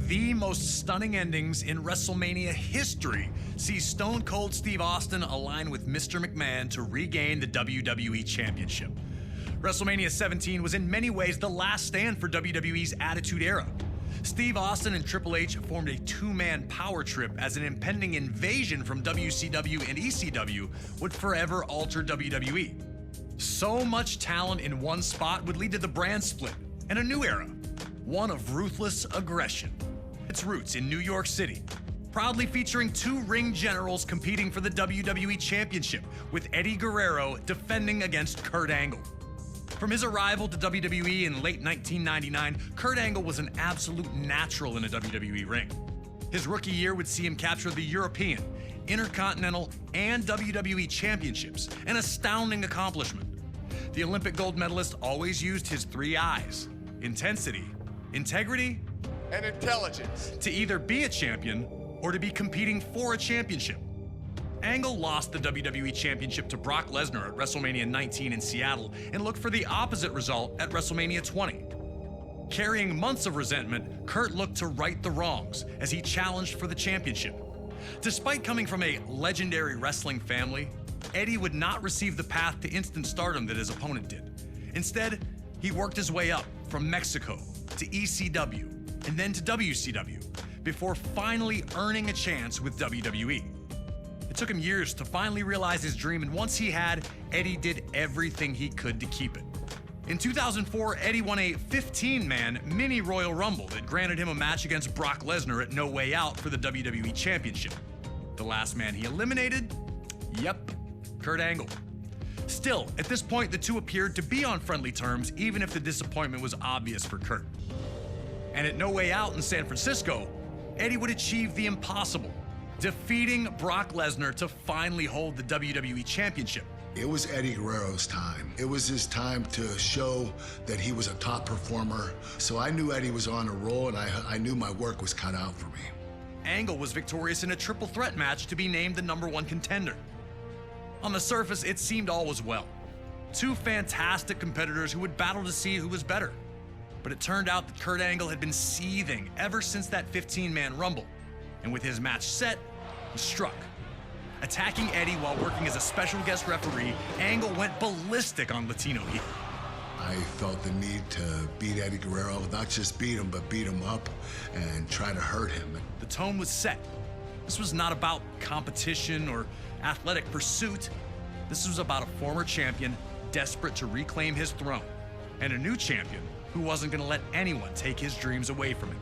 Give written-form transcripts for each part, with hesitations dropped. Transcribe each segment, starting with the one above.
of the most stunning endings in WrestleMania history sees Stone Cold Steve Austin align with Mr. McMahon to regain the WWE Championship. WrestleMania 17 was in many ways the last stand for WWE's Attitude Era. Steve Austin and Triple H formed a two-man power trip as an impending invasion from WCW and ECW would forever alter WWE. So much talent in one spot would lead to the brand split and a new era, one of ruthless aggression. Its roots in New York City, proudly featuring two ring generals competing for the WWE Championship, with Eddie Guerrero defending against Kurt Angle. From his arrival to WWE in late 1999, Kurt Angle was an absolute natural in a WWE ring. His rookie year would see him capture the European, Intercontinental, and WWE Championships, an astounding accomplishment. The Olympic gold medalist always used his three I's: intensity, integrity, and intelligence, to either be a champion or to be competing for a championship. Angle lost the WWE Championship to Brock Lesnar at WrestleMania 19 in Seattle and looked for the opposite result at WrestleMania 20. Carrying months of resentment, Kurt looked to right the wrongs as he challenged for the championship. Despite coming from a legendary wrestling family, Eddie would not receive the path to instant stardom that his opponent did. Instead, he worked his way up from Mexico to ECW and then to WCW before finally earning a chance with WWE. It took him years to finally realize his dream, and once he had, Eddie did everything he could to keep it. In 2004, Eddie won a 15-man mini Royal Rumble that granted him a match against Brock Lesnar at No Way Out for the WWE Championship. The last man he eliminated? Yep, Kurt Angle. Still, at this point, the two appeared to be on friendly terms, even if the disappointment was obvious for Kurt. And at No Way Out in San Francisco, Eddie would achieve the impossible, defeating Brock Lesnar to finally hold the WWE Championship. It was Eddie Guerrero's time. It was his time to show that he was a top performer. So I knew Eddie was on a roll, and I knew my work was cut out for me. Angle was victorious in a triple threat match to be named the #1 contender. On the surface, it seemed all was well. Two fantastic competitors who would battle to see who was better. But it turned out that Kurt Angle had been seething ever since that 15-man Rumble. And with his match set, he struck. Attacking Eddie while working as a special guest referee, Angle went ballistic on Latino Heat. I felt the need to beat Eddie Guerrero, not just beat him, but beat him up and try to hurt him. The tone was set. This was not about competition or athletic pursuit. This was about a former champion desperate to reclaim his throne, and a new champion who wasn't going to let anyone take his dreams away from him.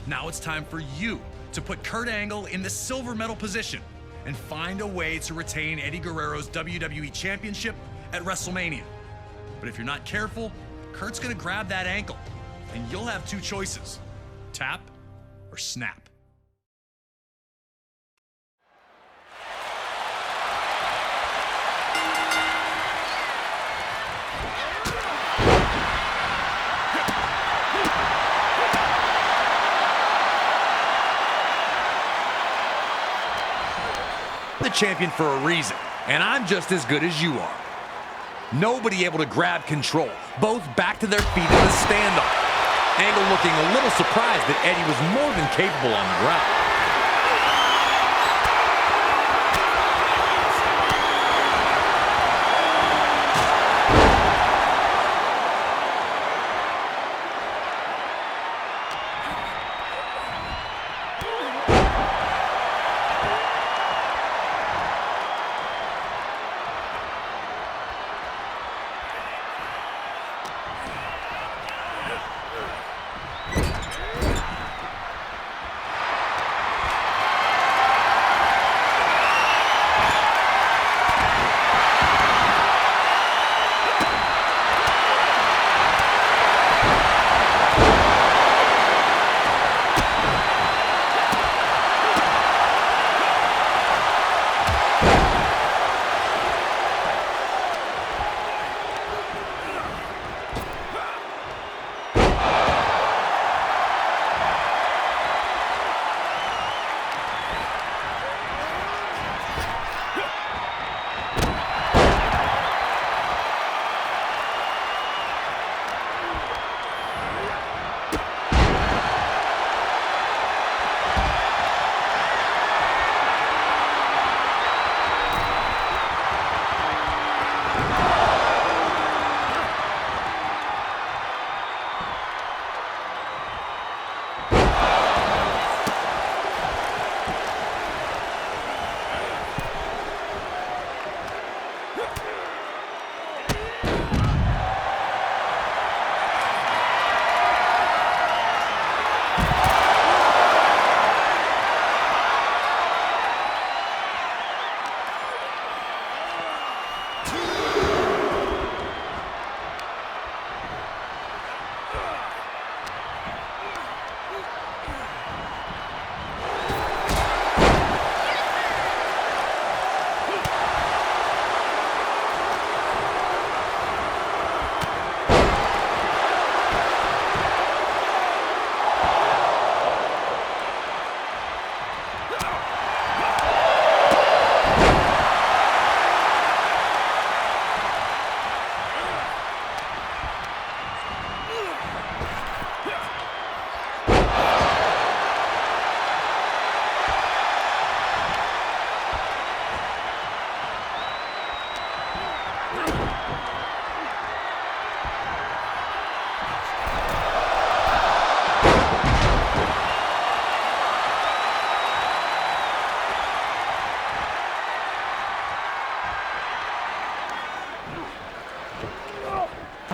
Now it's time for you to put Kurt Angle in the silver medal position and find a way to retain Eddie Guerrero's WWE Championship at WrestleMania. But if you're not careful, Kurt's gonna grab that ankle, and you'll have two choices: tap or snap. The champion for a reason, and I'm just as good as you are. Nobody able to grab control, both back to their feet in the standoff. Angle looking a little surprised that Eddie was more than capable on the ground.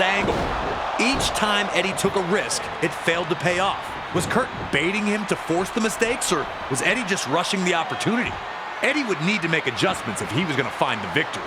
angle. Each time Eddie took a risk, it failed to pay off. Was Kurt baiting him to force the mistakes, or was Eddie just rushing the opportunity? Eddie would need to make adjustments if he was going to find the victory.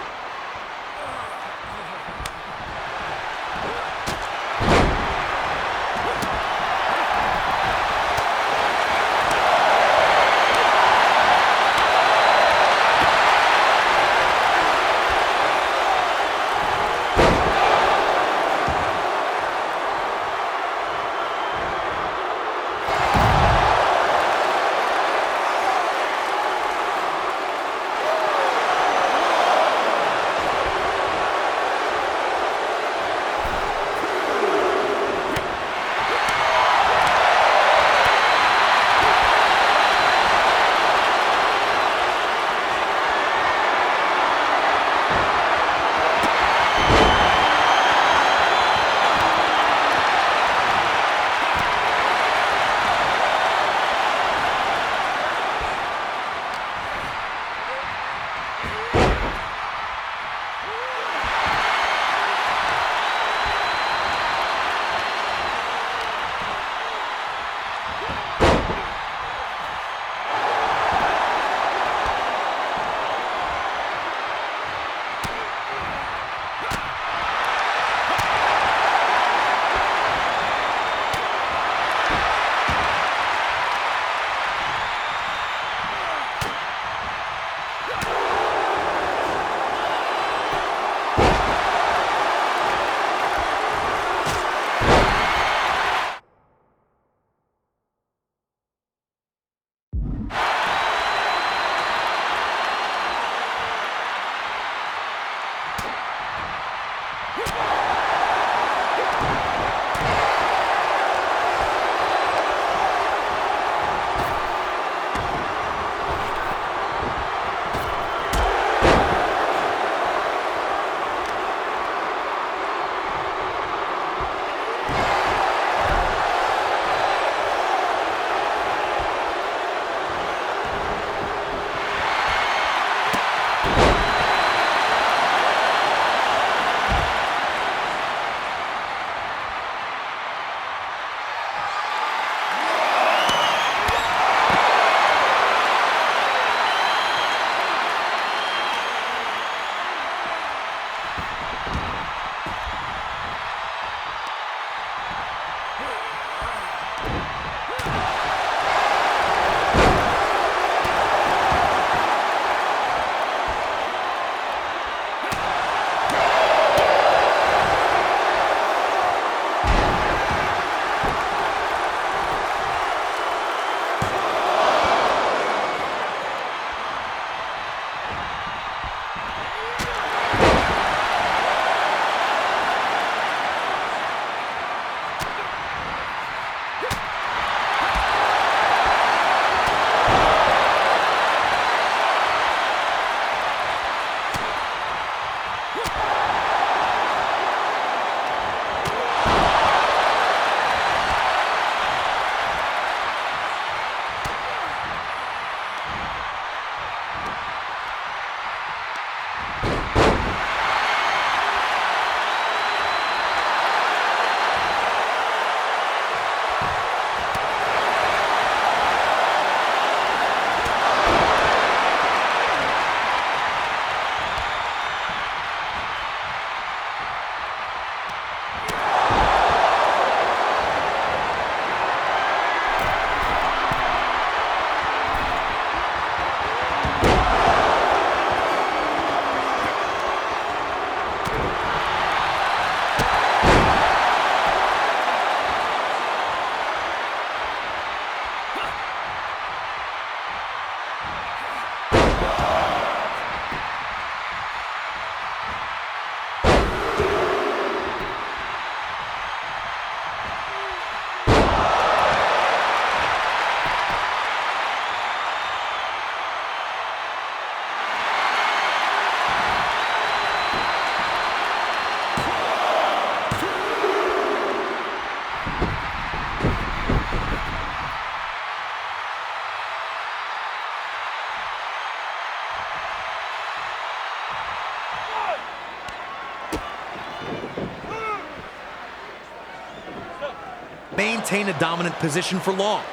maintain a dominant position for long.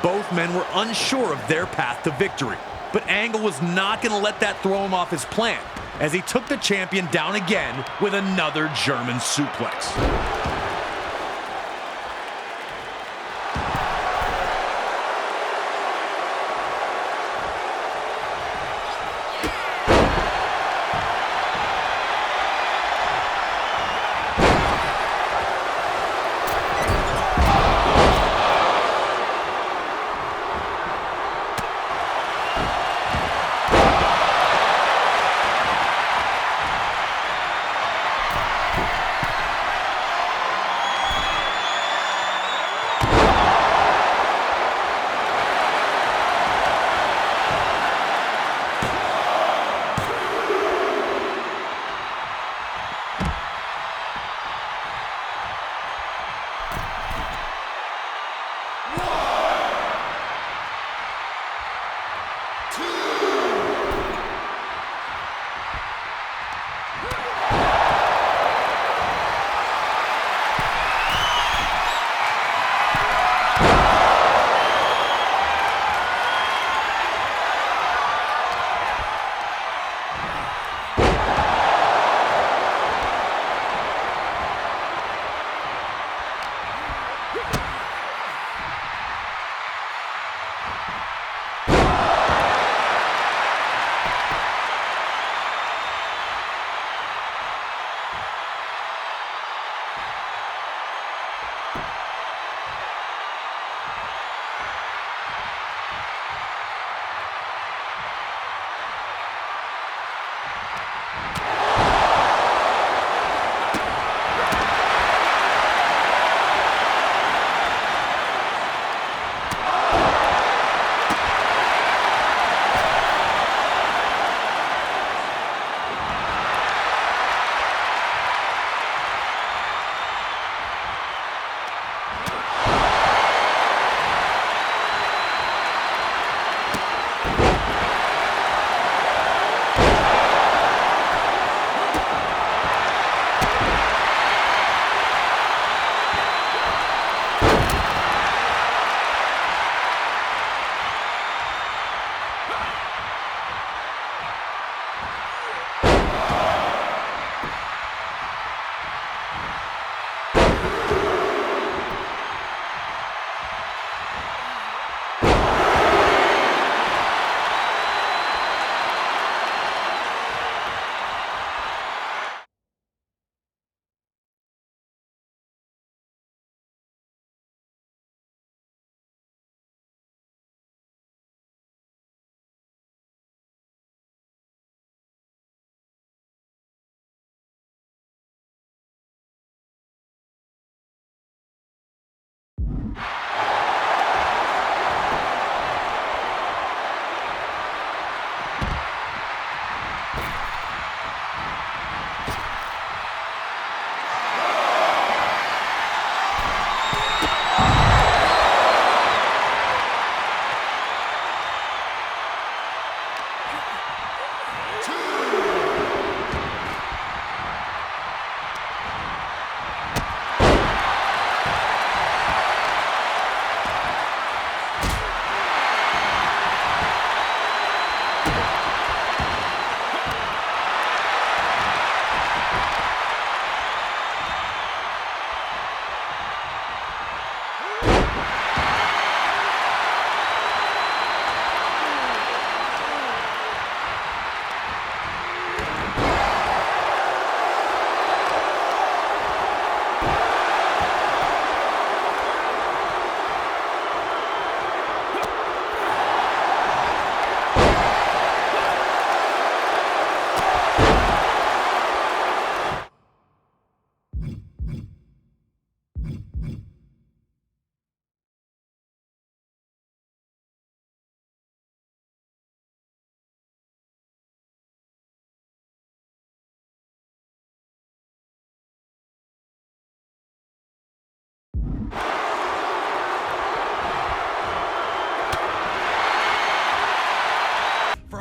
Both men were unsure of their path to victory, but Angle was not going to let that throw him off his plan, as he took the champion down again with another German suplex.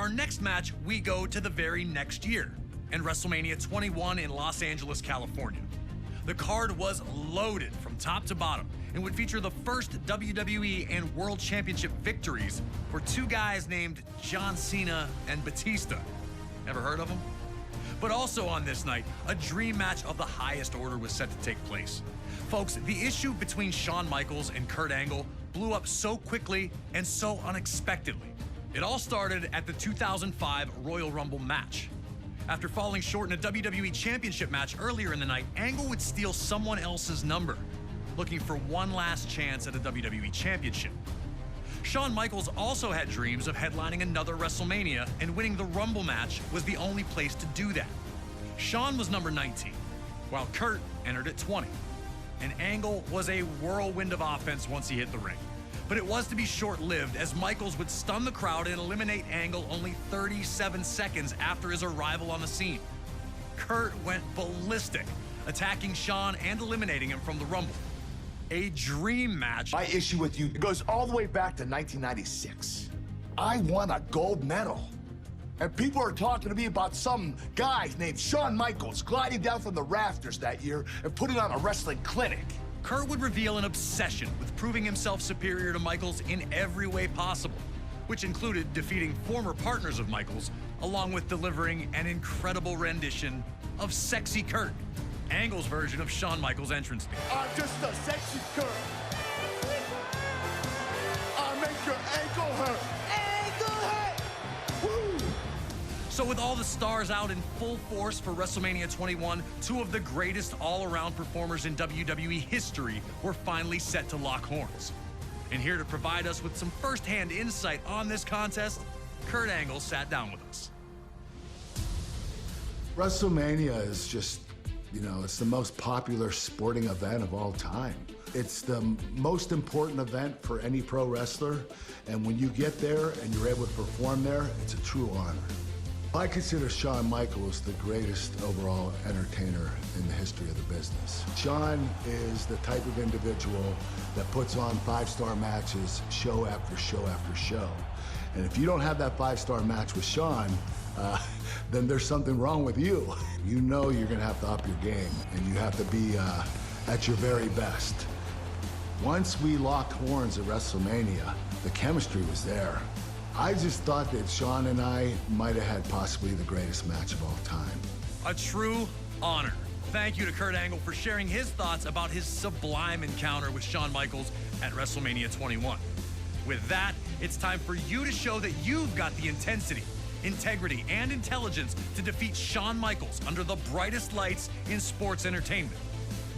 our next match, we go to the very next year, and WrestleMania 21 in Los Angeles, California. The card was loaded from top to bottom, and would feature the first WWE and World Championship victories for two guys named John Cena and Batista. Ever heard of them? But also on this night, a dream match of the highest order was set to take place. Folks, the issue between Shawn Michaels and Kurt Angle blew up so quickly and so unexpectedly. It all started at the 2005 Royal Rumble match. After falling short in a WWE Championship match earlier in the night, Angle would steal someone else's number, looking for one last chance at a WWE Championship. Shawn Michaels also had dreams of headlining another WrestleMania, and winning the Rumble match was the only place to do that. Shawn was number 19, while Kurt entered at 20. And Angle was a whirlwind of offense once he hit the ring. But it was to be short-lived, as Michaels would stun the crowd and eliminate Angle only 37 seconds after his arrival on the scene. Kurt went ballistic, attacking Shawn and eliminating him from the Rumble. A dream match. My issue with you goes all the way back to 1996. I won a gold medal. And people are talking to me about some guy named Shawn Michaels gliding down from the rafters that year and putting on a wrestling clinic. Kurt would reveal an obsession with proving himself superior to Michaels in every way possible, which included defeating former partners of Michaels, along with delivering an incredible rendition of Sexy Kurt, Angle's version of Shawn Michaels' entrance theme. I'm just a sexy Kurt. I'll make your ankle hurt. Ankle hurt! Woo! So with all the stars out in full force for WrestleMania 21, two of the greatest all-around performers in WWE history were finally set to lock horns. And here to provide us with some first-hand insight on this contest, Kurt Angle sat down with us. WrestleMania is just, it's the most popular sporting event of all time. It's the most important event for any pro wrestler, and when you get there and you're able to perform there, it's a true honor. I consider Shawn Michaels the greatest overall entertainer in the history of the business. Shawn is the type of individual that puts on five-star matches show after show after show. And if you don't have that five-star match with Shawn, then there's something wrong with you. You know you're gonna have to up your game, and you have to be at your very best. Once we locked horns at WrestleMania, the chemistry was there. I just thought that Shawn and I might have had possibly the greatest match of all time. A true honor. Thank you to Kurt Angle for sharing his thoughts about his sublime encounter with Shawn Michaels at WrestleMania 21. With that, it's time for you to show that you've got the intensity, integrity, and intelligence to defeat Shawn Michaels under the brightest lights in sports entertainment.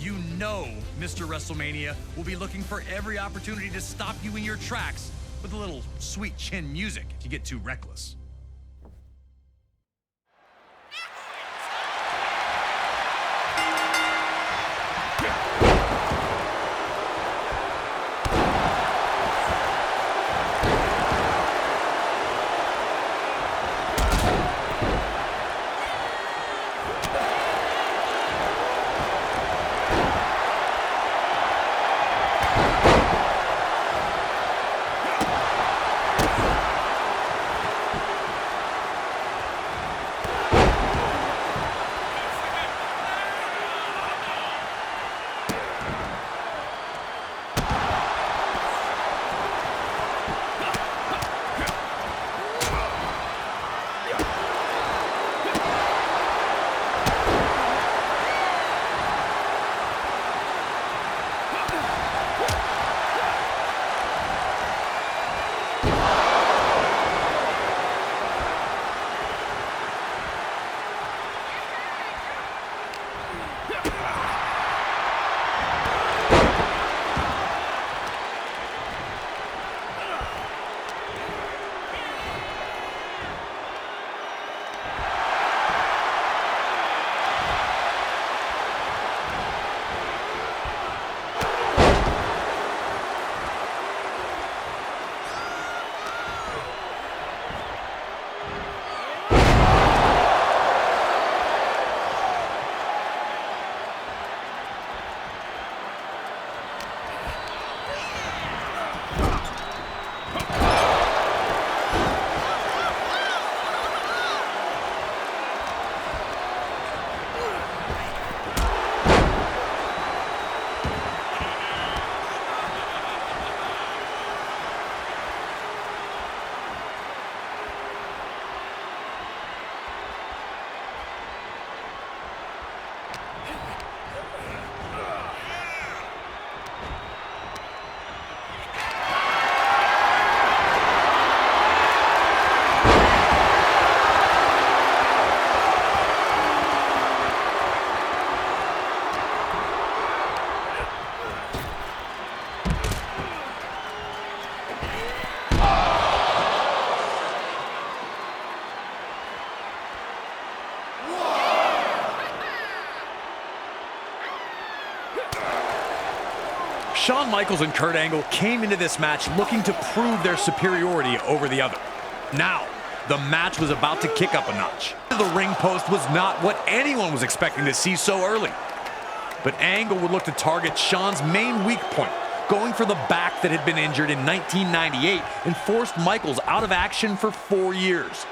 You know Mr. WrestleMania will be looking for every opportunity to stop you in your tracks with a little sweet chin music if you get too reckless. Shawn Michaels and Kurt Angle came into this match looking to prove their superiority over the other. Now, the match was about to kick up a notch. The ring post was not what anyone was expecting to see so early. But Angle would look to target Shawn's main weak point, going for the back that had been injured in 1998 and forced Michaels out of action for 4 years.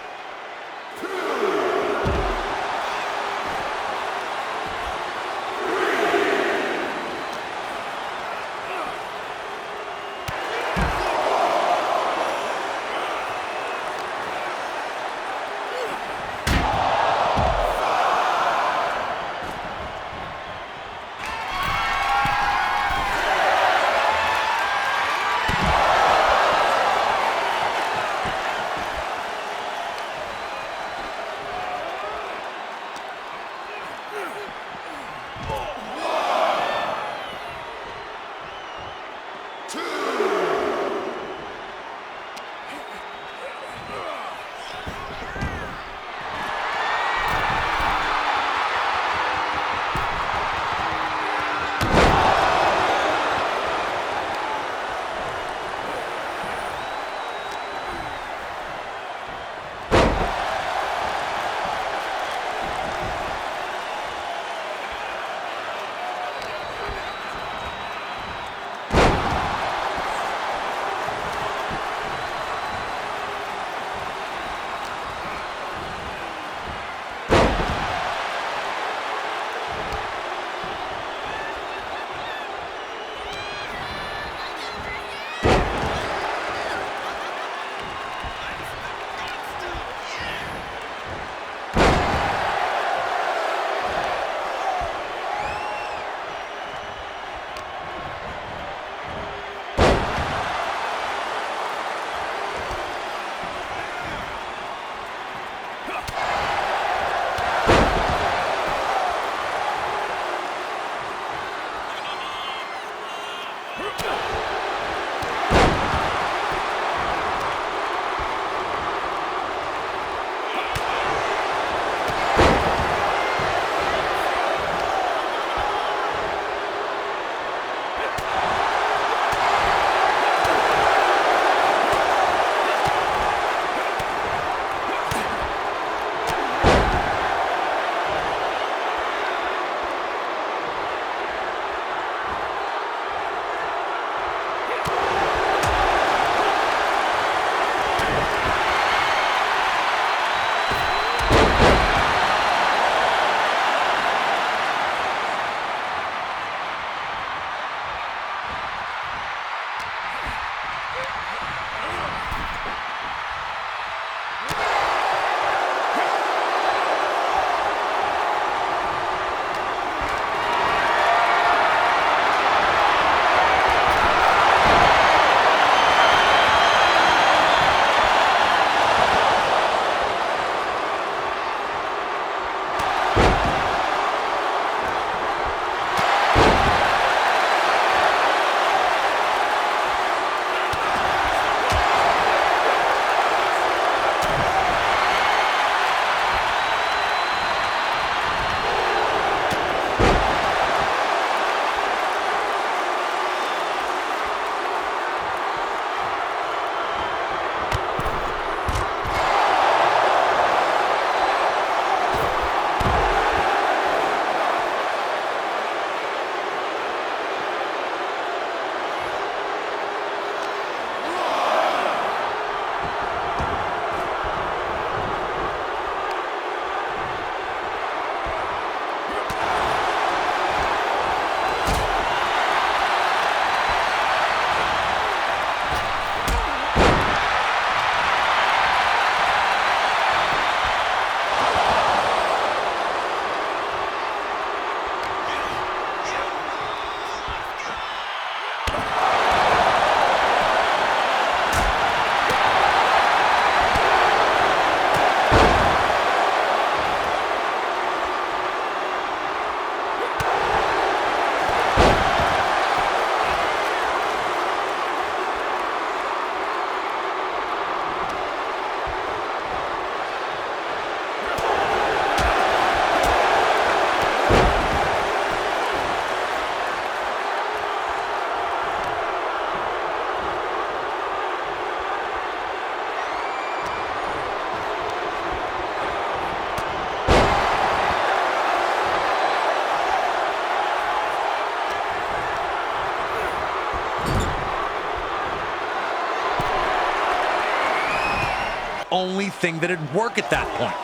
only thing that'd work at that point.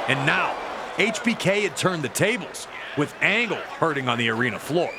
And now, HBK had turned the tables, with Angle hurting on the arena floor.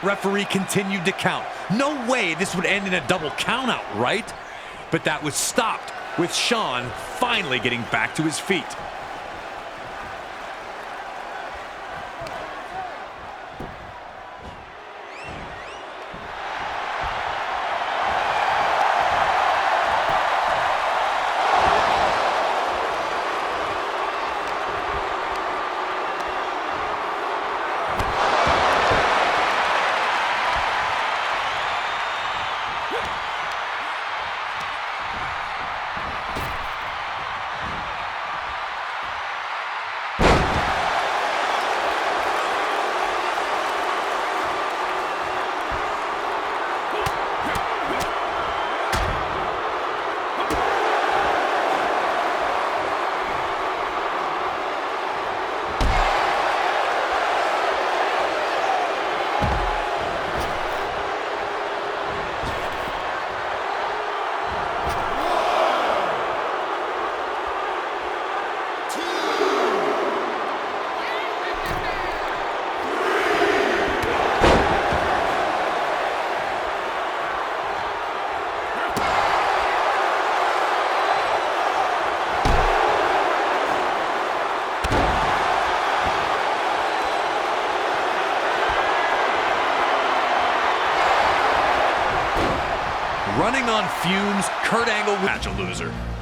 Referee continued to count. No way this would end in a double countout, right? But that was stopped, with Shawn finally getting back to his feet. Running on fumes, Kurt Angle was a loser.